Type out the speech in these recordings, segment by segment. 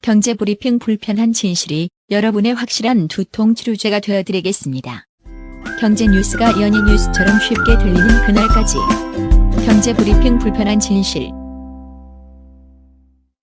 경제브리핑 불편한 진실이 여러분의 확실한 두통 치료제가 되어드리겠습니다. 경제 뉴스가 연예 뉴스처럼 쉽게 들리는 그날까지. 경제브리핑 불편한 진실.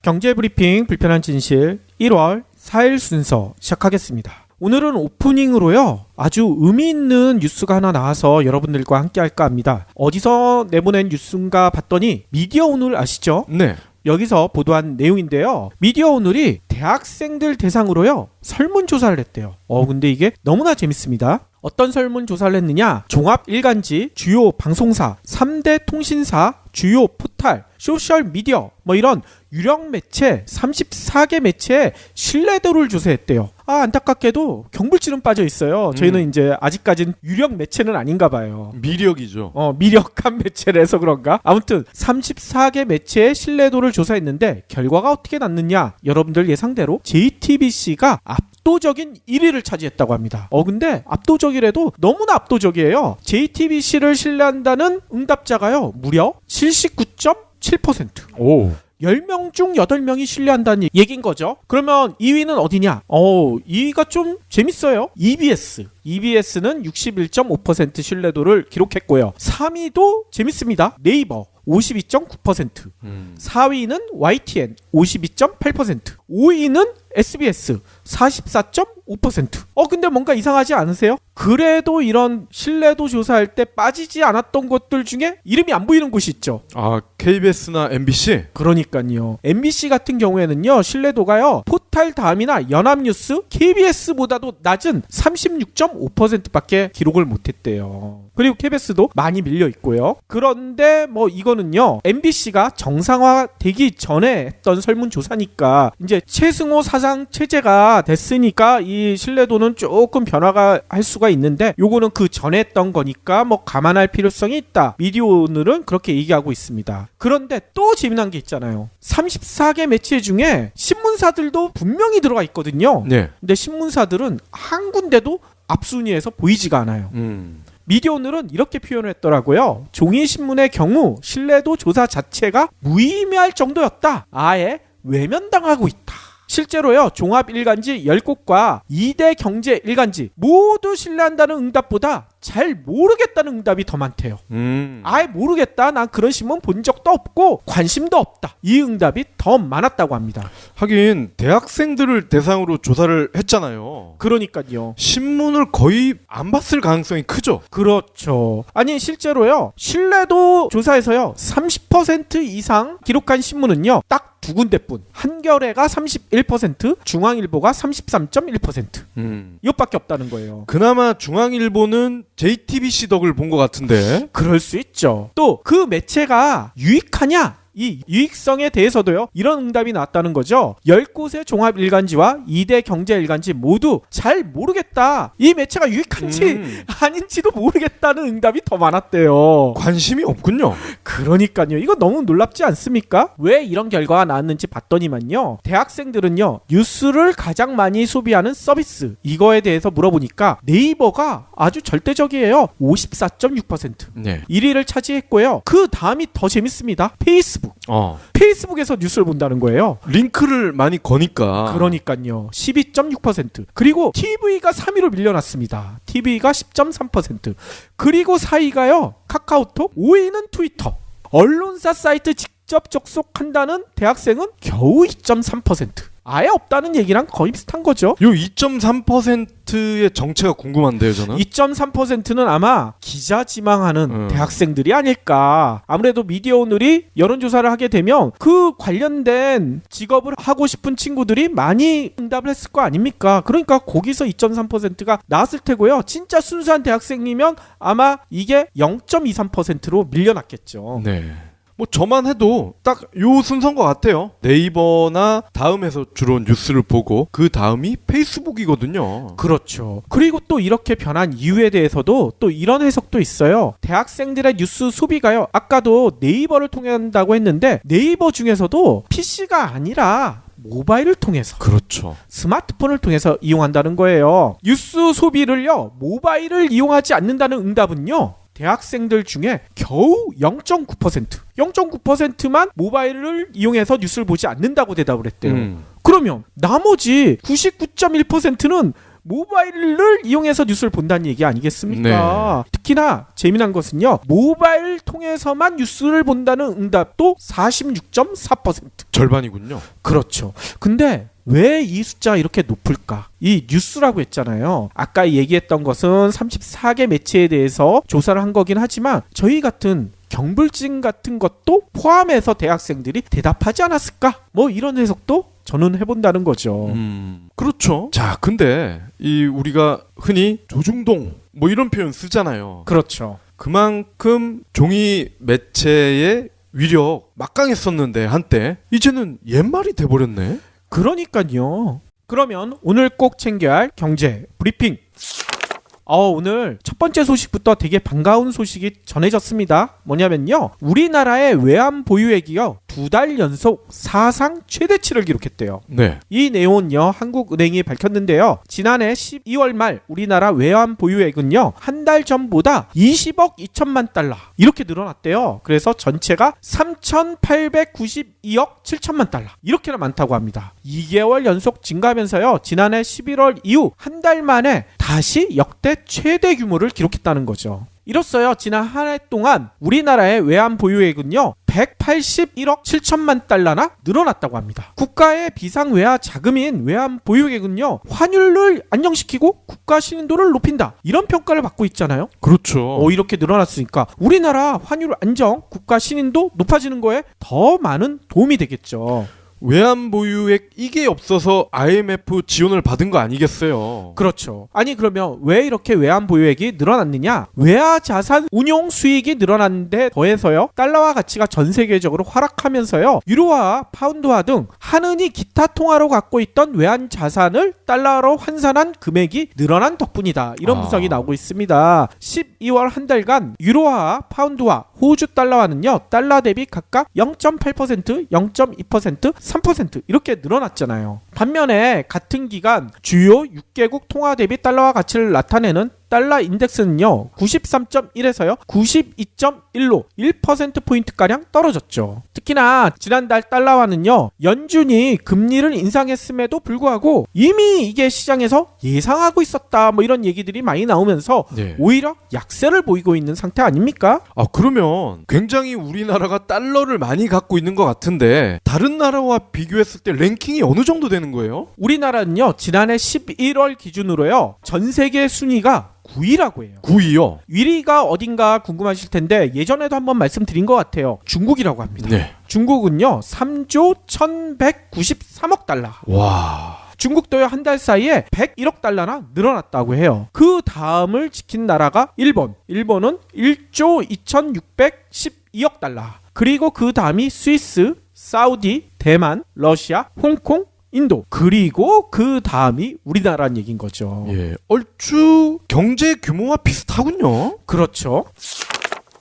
경제브리핑 불편한 진실 1월 4일 순서 시작하겠습니다. 오늘은 오프닝으로요, 아주 의미 있는 뉴스가 하나 나와서 여러분들과 함께 할까 합니다. 어디서 내보낸 뉴스인가 봤더니 미디어 오늘 아시죠? 네. 여기서 보도한 내용인데요. 미디어 오늘이 대학생들 대상으로요, 설문조사를 했대요. 근데 이게 너무나 재밌습니다. 어떤 설문조사를 했느냐? 종합일간지, 주요 방송사, 3대 통신사, 주요 포탈, 소셜미디어, 이런 유령 매체 34개 매체의 신뢰도를 조사했대요. 안타깝게도 경불치는 빠져 있어요. 저희는 이제 아직까지는 유령 매체는 아닌가 봐요. 미력이죠. 미력한 매체라서 그런가? 아무튼 34개 매체의 신뢰도를 조사했는데 결과가 어떻게 났느냐? 여러분들 예상대로 JTBC가 압도적인 1위를 차지했다고 합니다. 근데 압도적이라도 너무나 압도적이에요. JTBC를 신뢰한다는 응답자가요, 무려 79.7%. 오. 10명 중 8명이 신뢰한다는 얘기인 거죠. 그러면 2위는 어디냐? 2위가 좀 재밌어요. EBS는 61.5% 신뢰도를 기록했고요. 3위도 재밌습니다. 네이버 52.9%. 4위는 YTN 52.8%. 5위는 SBS 44.5%. 근데 뭔가 이상하지 않으세요? 그래도 이런 신뢰도 조사할 때 빠지지 않았던 것들 중에 이름이 안 보이는 곳이 있죠. KBS나 MBC? 그러니까요. MBC 같은 경우에는요, 신뢰도가요, 포탈 다음이나 연합뉴스, KBS보다도 낮은 36.5%밖에 기록을 못했대요. 그리고 KBS도 많이 밀려 있고요. 그런데 이거는요, MBC가 정상화되기 전에 했던 설문조사니까 이제 최승호 사장 체제가 됐으니까 이 신뢰도는 조금 변화가 할 수가 있는데, 요거는 그 전에 했던 거니까 감안할 필요성이 있다. 미디어 오늘은 그렇게 얘기하고 있습니다. 그런데 또 재미난 게 있잖아요. 34개 매체 중에 신문사들도 분명히 들어가 있거든요. 네. 근데 신문사들은 한 군데도 앞순위에서 보이지가 않아요. 미디어 오늘은 이렇게 표현을 했더라고요. 종이신문의 경우 신뢰도 조사 자체가 무의미할 정도였다. 아예 외면당하고 있다. 실제로요, 종합일간지 10곳과 2대 경제일간지 모두 신뢰한다는 응답보다 잘 모르겠다는 응답이 더 많대요. 아예 모르겠다, 난 그런 신문 본 적도 없고 관심도 없다, 이 응답이 더 많았다고 합니다. 하긴 대학생들을 대상으로 조사를 했잖아요. 그러니까요. 신문을 거의 안 봤을 가능성이 크죠. 그렇죠. 아니 실제로요, 신뢰도 조사에서요 30% 이상 기록한 신문은요 딱 두 군데뿐. 한겨레가 31%, 중앙일보가 33.1%. 이것밖에 없다는 거예요. 그나마 중앙일보는 JTBC 덕을 본 것 같은데. 그럴 수 있죠. 또 그 매체가 유익하냐? 이 유익성에 대해서도요, 이런 응답이 나왔다는 거죠. 10곳의 종합일간지와 2대 경제일간지 모두 잘 모르겠다. 이 매체가 유익한지 아닌지도 모르겠다는 응답이 더 많았대요. 관심이 없군요. 그러니까요. 이거 너무 놀랍지 않습니까? 왜 이런 결과가 나왔는지 봤더니만요, 대학생들은요, 뉴스를 가장 많이 소비하는 서비스, 이거에 대해서 물어보니까 네이버가 아주 절대적이에요. 54.6%. 네. 1위를 차지했고요. 그 다음이 더 재밌습니다. 페이스북. 페이스북에서 뉴스를 본다는 거예요. 링크를 많이 거니까. 그러니까요. 12.6%. 그리고 TV가 3위로 밀려났습니다. TV가 10.3%. 그리고 4위가요, 카카오톡, 5위는 트위터. 언론사 사이트 직접 접속한다는 대학생은 겨우 2.3%. 아예 없다는 얘기랑 거의 비슷한 거죠. 요 2.3%의 정체가 궁금한데요, 저는. 2.3%는 아마 기자 지망하는 대학생들이 아닐까. 아무래도 미디어 오늘이 여론조사를 하게 되면 그 관련된 직업을 하고 싶은 친구들이 많이 응답을 했을 거 아닙니까? 그러니까 거기서 2.3%가 나왔을 테고요. 진짜 순수한 대학생이면 아마 이게 0.23%로 밀려났겠죠. 네. 저만 해도 딱 요 순서인 것 같아요. 네이버나 다음에서 주로 뉴스를 보고 그 다음이 페이스북이거든요. 그렇죠. 그리고 또 이렇게 변한 이유에 대해서도 또 이런 해석도 있어요. 대학생들의 뉴스 소비가요, 아까도 네이버를 통해 한다고 했는데 네이버 중에서도 PC가 아니라 모바일을 통해서, 그렇죠, 스마트폰을 통해서 이용한다는 거예요. 뉴스 소비를요, 모바일을 이용하지 않는다는 응답은요, 대학생들 중에 겨우 0.9%만 모바일을 이용해서 뉴스를 보지 않는다고 대답을 했대요. 그럼 그러면 나머지 99.1%는 모바일을 이용해서 뉴스를 본다는 얘기 아니겠습니까? 특히나 재미난 것은요. 모바일 통해서만 뉴스를 본다는 응답도 46.4%. 절반이군요. 그렇죠. 근데 왜 이 숫자가 이렇게 높을까? 이 뉴스라고 했잖아요. 아까 얘기했던 것은 34개 매체에 대해서 조사를 한 거긴 하지만 저희 같은 경불증 같은 것도 포함해서 대학생들이 대답하지 않았을까? 뭐 이런 해석도 저는 해본다는 거죠. 그렇죠. 자, 근데 이 우리가 흔히 조중동 뭐 이런 표현 쓰잖아요. 그렇죠. 그만큼 종이 매체의 위력 막강했었는데 한때 이제는 옛말이 돼버렸네. 그러니까요. 그러면 오늘 꼭 챙겨야 할 경제 브리핑. 오늘 첫 번째 소식부터 되게 반가운 소식이 전해졌습니다. 뭐냐면요. 우리나라의 외환 보유액이요. 2달 연속 사상 최대치를 기록했대요. 네. 이 내용은요. 한국은행이 밝혔는데요. 지난해 12월 말 우리나라 외환 보유액은요. 한 달 전보다 20억 2천만 달러 이렇게 늘어났대요. 그래서 전체가 3,892억 7천만 달러 이렇게나 많다고 합니다. 2개월 연속 증가하면서요. 지난해 11월 이후 한 달 만에 다시 역대 최대 규모를 기록했다는 거죠. 이로써요. 지난 한 해 동안 우리나라의 외환 보유액은요. 181억 7천만 달러나 늘어났다고 합니다. 국가의 비상외화 자금인 외환 보유액은요. 환율을 안정시키고 국가 신인도를 높인다. 이런 평가를 받고 있잖아요. 그렇죠. 이렇게 늘어났으니까 우리나라 환율 안정, 국가 신인도 높아지는 거에 더 많은 도움이 되겠죠. 외환 보유액 이게 없어서 IMF 지원을 받은 거 아니겠어요? 그렇죠. 아니 그러면 왜 이렇게 외환 보유액이 늘어났느냐? 외화 자산 운용 수익이 늘어났는데 더해서요. 달러화 가치가 전 세계적으로 하락하면서요. 유로화, 파운드화 등 한은이 기타 통화로 갖고 있던 외환 자산을 달러로 환산한 금액이 늘어난 덕분이다. 이런 분석이 나오고 있습니다. 12월 한 달간 유로화, 파운드화, 호주 달러화는요. 달러 대비 각각 0.8%, 0.2%, 3% 이렇게 늘어났잖아요. 반면에 같은 기간 주요 6개국 통화 대비 달러화 가치를 나타내는 달러 인덱스는요. 93.1에서요. 92.1로 1%포인트가량 떨어졌죠. 특히나 지난달 달러화는요. 연준이 금리를 인상했음에도 불구하고 이미 이게 시장에서 예상하고 있었다. 뭐 이런 얘기들이 많이 나오면서 오히려 약세를 보이고 있는 상태 아닙니까? 그러면 굉장히 우리나라가 달러를 많이 갖고 있는 것 같은데 다른 나라와 비교했을 때 랭킹이 어느 정도 되는 거예요? 우리나라는요. 지난해 11월 기준으로요. 전 세계 순위가 9위라고 해요. 9위요? 1위가 어딘가 궁금하실 텐데 예전에도 한번 말씀드린 것 같아요. 중국이라고 합니다. 네. 중국은요. 3조 1193억 달러. 와. 중국도요. 한 달 사이에 101억 달러나 늘어났다고 해요. 그 다음을 지킨 나라가 일본. 일본은 1조 2612억 달러. 그리고 그 다음이 스위스, 사우디, 대만, 러시아, 홍콩, 인도. 그리고 그 다음이 우리나라는 얘기인 거죠. 예, 얼추 경제 규모와 비슷하군요. 그렇죠.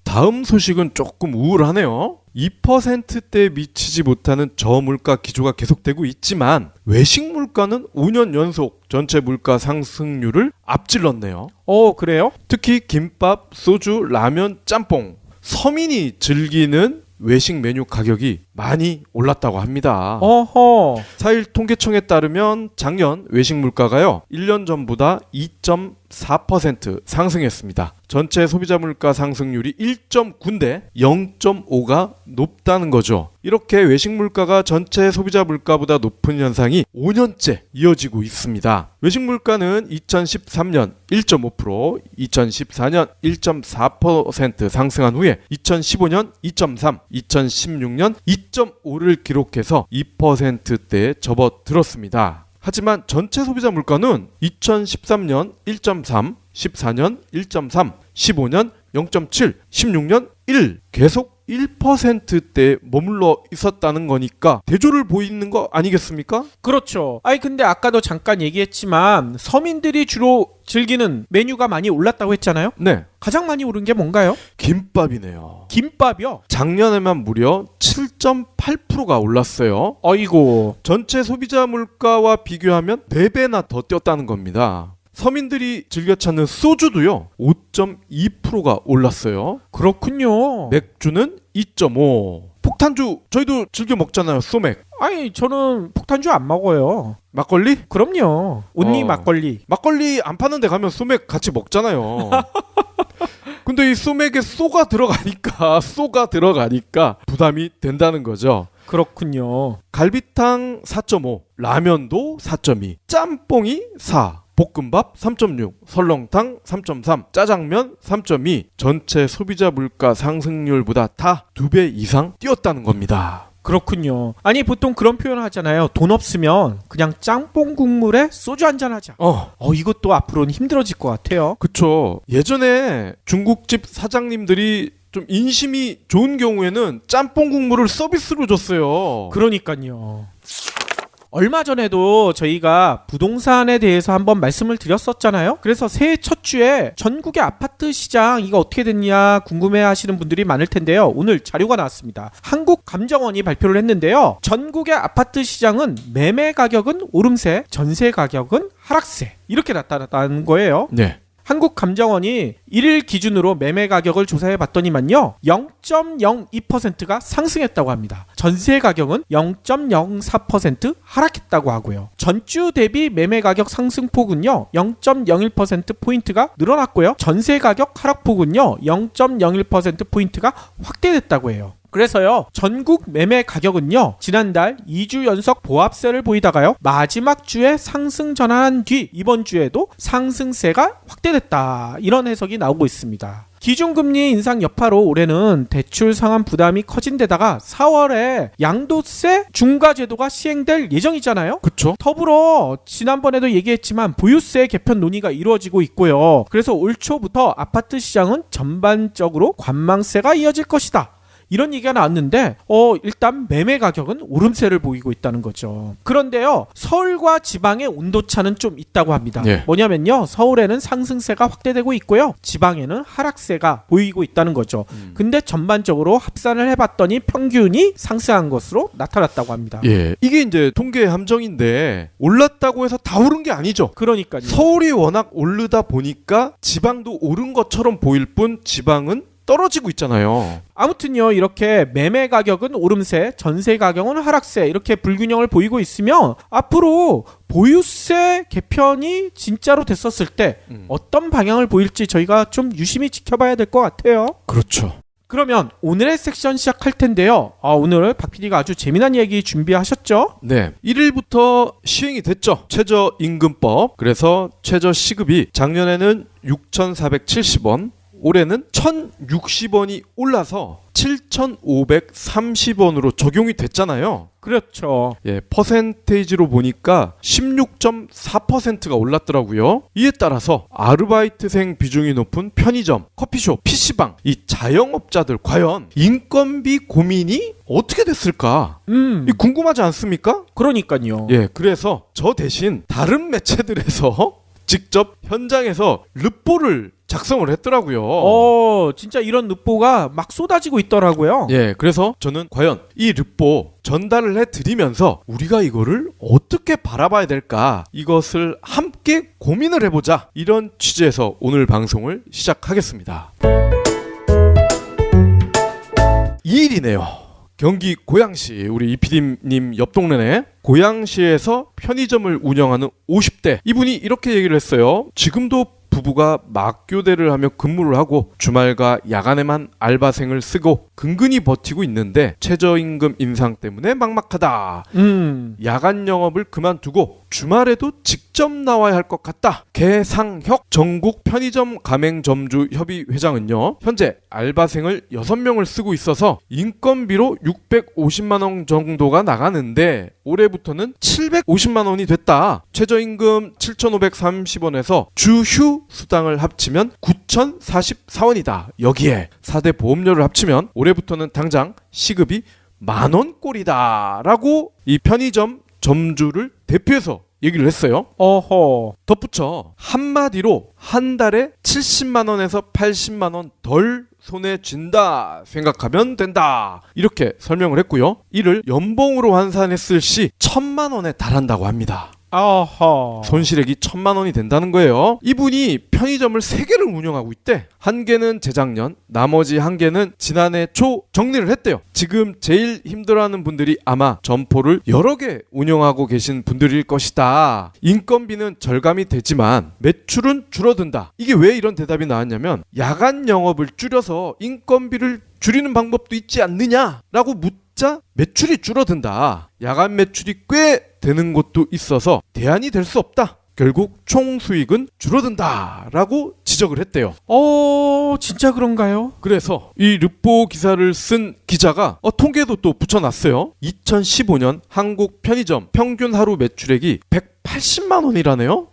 다음 소식은 조금 우울하네요. 2%대에 미치지 못하는 저물가 기조가 계속되고 있지만 외식 물가는 5년 연속 전체 물가 상승률을 앞질렀네요. 그래요? 특히 김밥, 소주, 라면, 짬뽕 서민이 즐기는 외식 메뉴 가격이 많이 올랐다고 합니다. 4일 통계청에 따르면 작년 외식 물가가요 1년 전보다 2.4% 상승했습니다. 전체 소비자 물가 상승률이 1.9인데 0.5가 높다는 거죠. 이렇게 외식 물가가 전체 소비자 물가보다 높은 현상이 5년째 이어지고 있습니다. 외식 물가는 2013년 1.5%, 2014년 1.4% 상승한 후에 2015년 2.3, 2016년 2.5를 기록해서 2%대에 접어들었습니다. 하지만 전체 소비자 물가는 2013년 1.3, 14년 1.3, 15년 0.7, 16년 1 계속 1%대에 머물러 있었다는 거니까 대조를 보이는 거 아니겠습니까? 그렇죠. 근데 아까도 잠깐 얘기했지만 서민들이 주로 즐기는 메뉴가 많이 올랐다고 했잖아요. 네. 가장 많이 오른 게 뭔가요? 김밥이네요. 김밥이요? 작년에만 무려 7.8%가 올랐어요. 어이고. 전체 소비자 물가와 비교하면 4배나 더 뛰었다는 겁니다. 서민들이 즐겨 찾는 소주도요 5.2%가 올랐어요. 그렇군요. 맥주는 2.5, 폭탄주 저희도 즐겨 먹잖아요. 소맥. 아니 저는 폭탄주 안 먹어요. 막걸리? 그럼요. 온리 막걸리. 막걸리 안 파는 데 가면 소맥 같이 먹잖아요. 근데 이 소맥에 쏘가 들어가니까 부담이 된다는 거죠. 그렇군요. 갈비탕 4.5, 라면도 4.2, 짬뽕이 4, 볶음밥 3.6, 설렁탕 3.3, 짜장면 3.2, 전체 소비자 물가 상승률보다 다 2배 이상 뛰었다는 겁니다. 그렇군요. 아니 보통 그런 표현을 하잖아요. 돈 없으면 그냥 짬뽕 국물에 소주 한잔 하자. 이것도 앞으로는 힘들어질 것 같아요. 그쵸. 예전에 중국집 사장님들이 좀 인심이 좋은 경우에는 짬뽕 국물을 서비스로 줬어요. 그러니까요. 얼마 전에도 저희가 부동산에 대해서 한번 말씀을 드렸었잖아요. 그래서 새해 첫 주에 전국의 아파트 시장 이거 어떻게 됐냐 궁금해 하시는 분들이 많을 텐데요. 오늘 자료가 나왔습니다. 한국감정원이 발표를 했는데요. 전국의 아파트 시장은 매매 가격은 오름세, 전세 가격은 하락세 이렇게 나타났다는 거예요. 네. 한국감정원이 1일 기준으로 매매 가격을 조사해 봤더니만요. 0.02%가 상승했다고 합니다. 전세 가격은 0.04% 하락했다고 하고요. 전주 대비 매매 가격 상승폭은요. 0.01%포인트가 늘어났고요. 전세 가격 하락폭은요. 0.01%포인트가 확대됐다고 해요. 그래서요 전국 매매 가격은요 지난달 2주 연속 보합세를 보이다가요 마지막 주에 상승 전환한 뒤 이번 주에도 상승세가 확대됐다 이런 해석이 나오고 있습니다. 기준금리 인상 여파로 올해는 대출 상환 부담이 커진 데다가 4월에 양도세 중과 제도가 시행될 예정이잖아요. 그쵸. 더불어 지난번에도 얘기했지만 보유세 개편 논의가 이루어지고 있고요. 그래서 올 초부터 아파트 시장은 전반적으로 관망세가 이어질 것이다. 이런 얘기가 나왔는데 일단 매매 가격은 오름세를 보이고 있다는 거죠. 그런데요 서울과 지방의 온도차는 좀 있다고 합니다. 예. 뭐냐면요 서울에는 상승세가 확대되고 있고요 지방에는 하락세가 보이고 있다는 거죠. 근데 전반적으로 합산을 해봤더니 평균이 상승한 것으로 나타났다고 합니다. 예, 이게 이제 통계 함정인데 올랐다고 해서 다 오른 게 아니죠. 그러니까요. 서울이 워낙 오르다 보니까 지방도 오른 것처럼 보일 뿐 지방은 떨어지고 있잖아요. 아무튼요 이렇게 매매 가격은 오름세, 전세 가격은 하락세 이렇게 불균형을 보이고 있으면 앞으로 보유세 개편이 진짜로 됐었을 때 어떤 방향을 보일지 저희가 좀 유심히 지켜봐야 될 것 같아요. 그렇죠. 그러면 오늘의 섹션 시작할 텐데요. 오늘 박 PD가 아주 재미난 얘기 준비하셨죠? 네. 1일부터 시행이 됐죠. 최저임금법. 그래서 최저시급이 작년에는 6,470원, 올해는 1,060원이 올라서 7,530원으로 적용이 됐잖아요. 그렇죠. 예, 퍼센테이지로 보니까 16.4%가 올랐더라고요. 이에 따라서 아르바이트생 비중이 높은 편의점, 커피숍, PC방, 이 자영업자들 과연 인건비 고민이 어떻게 됐을까? 이 궁금하지 않습니까? 그러니까요. 예, 그래서 저 대신 다른 매체들에서 직접 현장에서 르포를 작성을 했더라고요. 진짜 이런 르포가 막 쏟아지고 있더라고요. 예, 그래서 저는 과연 이 르포 전달을 해드리면서 우리가 이거를 어떻게 바라봐야 될까 이것을 함께 고민을 해보자 이런 취지에서 오늘 방송을 시작하겠습니다. 2일이네요. 경기 고양시 우리 이PD님 옆 동네네 고양시에서 편의점을 운영하는 50대 이분이 이렇게 얘기를 했어요. 지금도 부부가 막교대를 하며 근무를 하고 주말과 야간에만 알바생을 쓰고 근근히 버티고 있는데 최저임금 인상 때문에 막막하다. 야간 영업을 그만두고 주말에도 직접 나와야 할 것 같다. 개상혁 전국 편의점 가맹점주 협의 회장은요. 현재 알바생을 6명을 쓰고 있어서 인건비로 650만 원 정도가 나가는데 올해부터는 750만 원이 됐다. 최저임금 7,530원에서 주휴 수당을 합치면 9,044원이다. 여기에 4대 보험료를 합치면 올해부터는 당장 시급이 10,000원 꼴이다 라고 이 편의점 점주를 대표해서 얘기를 했어요. 어허. 덧붙여 한마디로 한 달에 70만 원에서 80만 원 덜 손에 쥔다 생각하면 된다 이렇게 설명을 했고요. 이를 연봉으로 환산했을 시 1,000만 원에 달한다고 합니다. 아하. 손실액이 1,000만 원이 된다는 거예요. 이분이 편의점을 3개를 운영하고 있대. 한 개는 재작년, 나머지 한 개는 지난해 초 정리를 했대요. 지금 제일 힘들어하는 분들이 아마 점포를 여러 개 운영하고 계신 분들일 것이다. 인건비는 절감이 되지만 매출은 줄어든다. 이게 왜 이런 대답이 나왔냐면 야간 영업을 줄여서 인건비를 줄이는 방법도 있지 않느냐라고 묻자 매출이 줄어든다. 야간 매출이 꽤 되는 곳도 있어서 대안이 될 수 없다. 결국 총 수익은 줄어든다라고 지적을 했대요. 진짜 그런가요? 그래서 이 르포 기사를 쓴 기자가 통계도 또 붙여놨어요. 2015년 한국 편의점 평균 하루 매출액이 180만 원이라네요.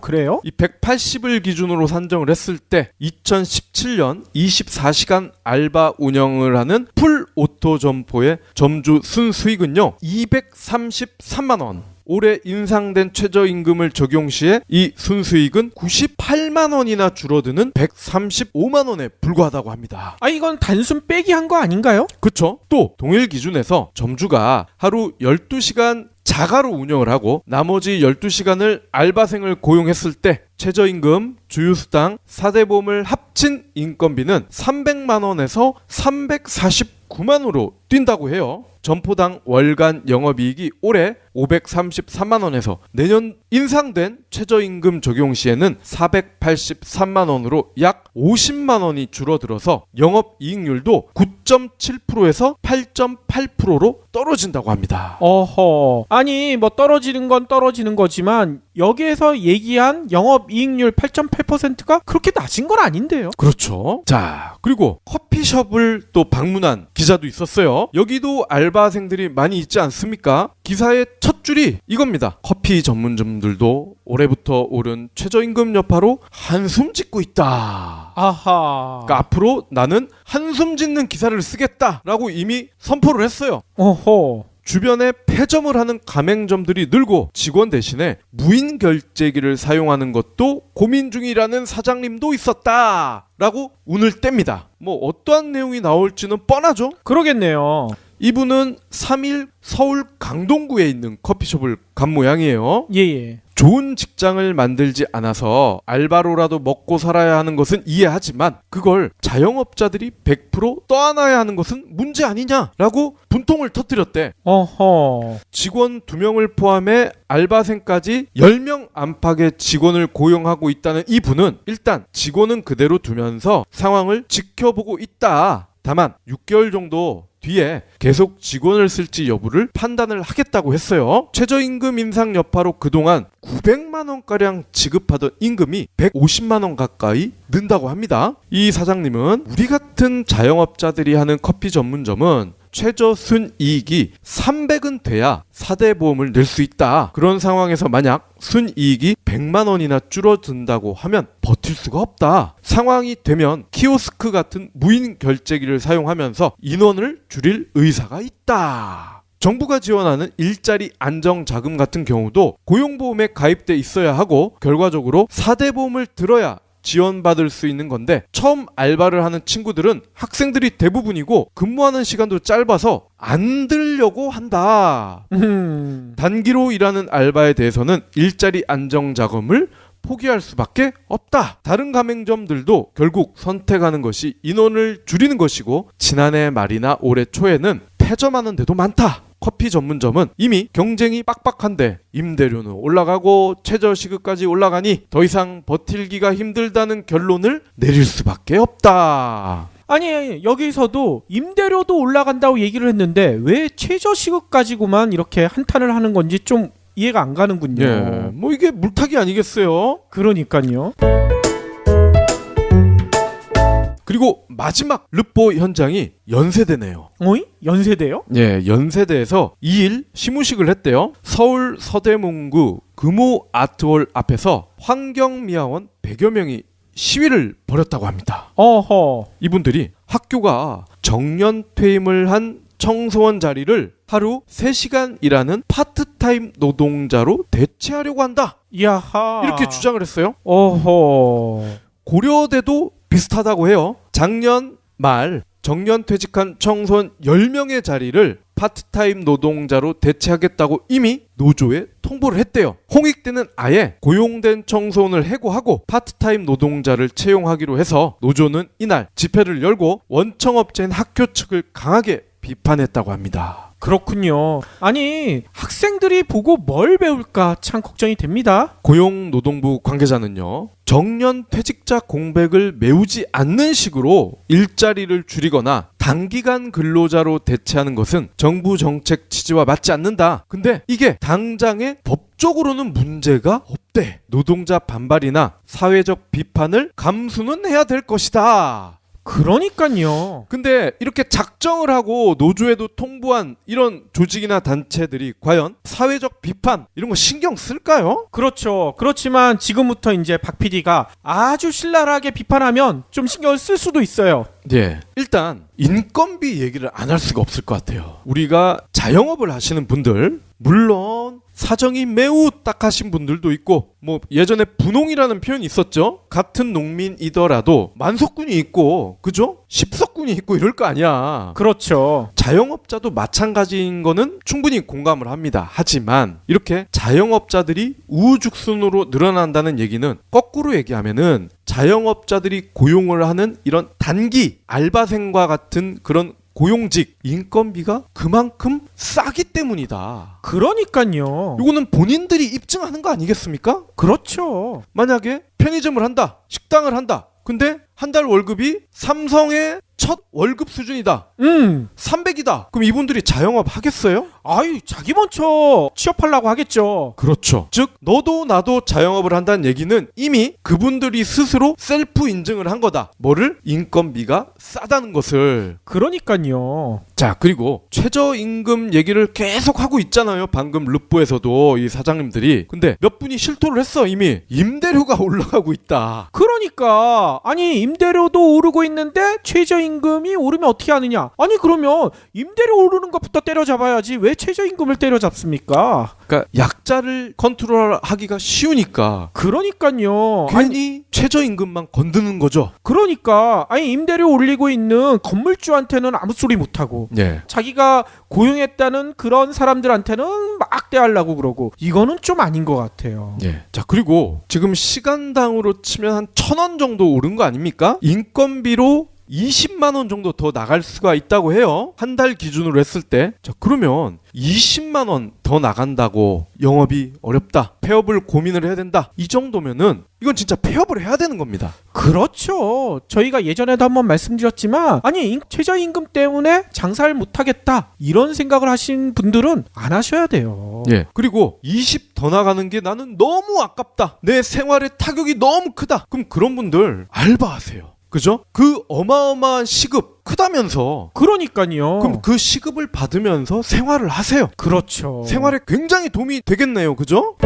그래요? 이 180을 기준으로 산정을 했을 때 2017년 24시간 알바 운영을 하는 풀 오토 점포의 점주 순수익은요 233만 원. 올해 인상된 최저임금을 적용 시에 이 순수익은 98만 원이나 줄어드는 135만 원에 불과하다고 합니다. 이건 단순 빼기 한 거 아닌가요? 그쵸? 또 동일 기준에서 점주가 하루 12시간 자가로 운영을 하고 나머지 12시간을 알바생을 고용했을 때 최저임금, 주유수당, 사대보험을 합친 인건비는 300만 원에서 349만 원으로 뛴다고 해요. 점포당 월간 영업이익이 올해 533만 원에서 내년 인상된 최저임금 적용 시에는 483만 원으로 약 50만 원이 줄어들어서 영업이익률도 9.7%에서 8.8%로 떨어진다고 합니다. 아니 뭐 떨어지는 건 떨어지는 거지만 여기에서 얘기한 영업이익률 8.8%가 그렇게 낮은 건 아닌데요. 그렇죠. 자, 그리고 커피숍을 또 방문한 기자도 있었어요. 여기도 알바생들이 많이 있지 않습니까? 기사의 첫 줄이 이겁니다. 커피 전문점들도 올해부터 오른 최저임금 여파로 한숨 짓고 있다. 아하. 그러니까 앞으로 나는 한숨 짓는 기사를 쓰겠다라고 이미 선포를 했어요. 주변에 폐점을 하는 가맹점들이 늘고 직원 대신에 무인 결제기를 사용하는 것도 고민 중이라는 사장님도 있었다라고 운을 뗍니다. 뭐 어떠한 내용이 나올지는 뻔하죠. 그러겠네요. 이분은 3일 서울 강동구에 있는 커피숍을 간 모양이에요. 예. 좋은 직장을 만들지 않아서 알바로라도 먹고 살아야 하는 것은 이해하지만 그걸 자영업자들이 100% 떠안아야 하는 것은 문제 아니냐라고 분통을 터뜨렸대. 직원 2명을 포함해 알바생까지 10명 안팎의 직원을 고용하고 있다는 이분은 일단 직원은 그대로 두면서 상황을 지켜보고 있다. 다만 6개월 정도 뒤에 계속 직원을 쓸지 여부를 판단을 하겠다고 했어요. 최저임금 인상 여파로 그동안 900만 원가량 지급하던 임금이 150만 원 가까이 는다고 합니다. 이 사장님은 우리 같은 자영업자들이 하는 커피 전문점은 최저 순이익이 300은 돼야 사대보험을 낼 수 있다. 그런 상황에서 만약 순이익이 100만 원이나 줄어든다고 하면 버틸 수가 없다. 상황이 되면 키오스크 같은 무인 결제기를 사용하면서 인원을 줄일 의사가 있다. 정부가 지원하는 일자리 안정자금 같은 경우도 고용보험에 가입돼 있어야 하고 결과적으로 사대보험을 들어야 지원받을 수 있는 건데 처음 알바를 하는 친구들은 학생들이 대부분이고 근무하는 시간도 짧아서 안 들려고 한다. 단기로 일하는 알바에 대해서는 일자리 안정자금을 포기할 수밖에 없다. 다른 가맹점들도 결국 선택하는 것이 인원을 줄이는 것이고 지난해 말이나 올해 초에는 폐점하는 데도 많다. 커피 전문점은 이미 경쟁이 빡빡한데 임대료는 올라가고 최저시급까지 올라가니 더 이상 버틸기가 힘들다는 결론을 내릴 수밖에 없다. 아니 여기서도 임대료도 올라간다고 얘기를 했는데 왜 최저시급 가지고만 이렇게 한탄을 하는 건지 좀 이해가 안 가는군요. 예, 뭐 이게 물타기 아니겠어요? 그러니까요. 그리고 마지막 르포 현장이 연세대네요. 연세대요? 예, 연세대에서 2일 시무식을 했대요. 서울 서대문구 금호 아트홀 앞에서 환경미화원 100여 명이 시위를 벌였다고 합니다. 이분들이 학교가 정년 퇴임을 한 청소원 자리를 하루 3시간 일하는 파트타임 노동자로 대체하려고 한다. 야하. 이렇게 주장을 했어요. 고려대도 비슷하다고 해요. 작년 말 정년 퇴직한 청소년 10명의 자리를 파트타임 노동자로 대체하겠다고 이미 노조에 통보를 했대요. 홍익대는 아예 고용된 청소년을 해고하고 파트타임 노동자를 채용하기로 해서 노조는 이날 집회를 열고 원청업체인 학교 측을 강하게 비판했다고 합니다. 그렇군요. 아니, 학생들이 보고 뭘 배울까 참 걱정이 됩니다. 고용노동부 관계자는요, 정년 퇴직자 공백을 메우지 않는 식으로 일자리를 줄이거나 단기간 근로자로 대체하는 것은 정부 정책 취지와 맞지 않는다. 근데 이게 당장에 법적으로는 문제가 없대. 노동자 반발이나 사회적 비판을 감수는 해야 될 것이다. 그러니까요. 근데 이렇게 작정을 하고 노조에도 통보한 이런 조직이나 단체들이 과연 사회적 비판 이런 거 신경 쓸까요? 그렇죠. 그렇지만 지금부터 이제 박 PD가 아주 신랄하게 비판하면 좀 신경을 쓸 수도 있어요. 예. 일단 인건비 얘기를 안 할 수가 없을 것 같아요. 우리가 자영업을 하시는 분들, 물론 사정이 매우 딱하신 분들도 있고, 뭐 예전에 분홍이라는 표현이 있었죠. 같은 농민이더라도 만석군이 있고, 그죠? 십석군이 있고 이럴 거 아니야. 그렇죠. 자영업자도 마찬가지인 거는 충분히 공감을 합니다. 하지만 이렇게 자영업자들이 우후죽순으로 늘어난다는 얘기는 거꾸로 얘기하면은 자영업자들이 고용을 하는 이런 단기 알바생과 같은 그런 고용직 인건비가 그만큼 싸기 때문이다. 그러니까요. 이거는 본인들이 입증하는 거 아니겠습니까? 그렇죠. 만약에 편의점을 한다, 식당을 한다. 근데 한 달 월급이 삼성의 첫 월급 수준이다. 300이다. 그럼 이분들이 자영업 하겠어요? 아이, 자기 먼저 취업하려고 하겠죠. 그렇죠. 즉 너도 나도 자영업을 한다는 얘기는 이미 그분들이 스스로 셀프 인증을 한 거다. 뭐를? 인건비가 싸다는 것을. 그러니까요. 자, 그리고 최저임금 얘기를 계속 하고 있잖아요. 방금 르뽀에서도 이 사장님들이. 근데 몇 분이 실토를 했어. 이미 임대료가 올라가고 있다. 그러니까 아니, 임대료도 오르고 있는데 최저임금이 오르면 어떻게 하느냐? 아니, 그러면 임대료 오르는 것부터 때려잡아야지 왜 최저임금을 때려잡습니까? 그러니까 약자를 컨트롤하기가 쉬우니까 그러니까요. 괜히 최저임금만 건드는 거죠. 그러니까 아니, 임대료 올리고 있는 건물주한테는 아무 소리 못하고 예. 자기가 고용했다는 그런 사람들한테는 막 대하려고 그러고, 이거는 좀 아닌 것 같아요. 예. 자, 그리고 지금 시간당으로 치면 한 1,000원 정도 오른 거 아닙니까? 인건비로 20만 원 정도 더 나갈 수가 있다고 해요. 한 달 기준으로 했을 때. 자, 그러면 20만 원 더 나간다고 영업이 어렵다. 폐업을 고민을 해야 된다. 이 정도면은 이건 진짜 폐업을 해야 되는 겁니다. 그렇죠. 저희가 예전에도 한번 말씀드렸지만, 아니, 최저임금 때문에 장사를 못하겠다 이런 생각을 하신 분들은 안 하셔야 돼요. 예. 그리고 20 더 나가는 게 나는 너무 아깝다. 내 생활에 타격이 너무 크다. 그럼 그런 분들 알바하세요. 그죠? 그 어마어마한 시급 크다면서. 그러니까요. 그럼 그 시급을 받으면서 생활을 하세요. 그렇죠. 생활에 굉장히 도움이 되겠네요. 그죠?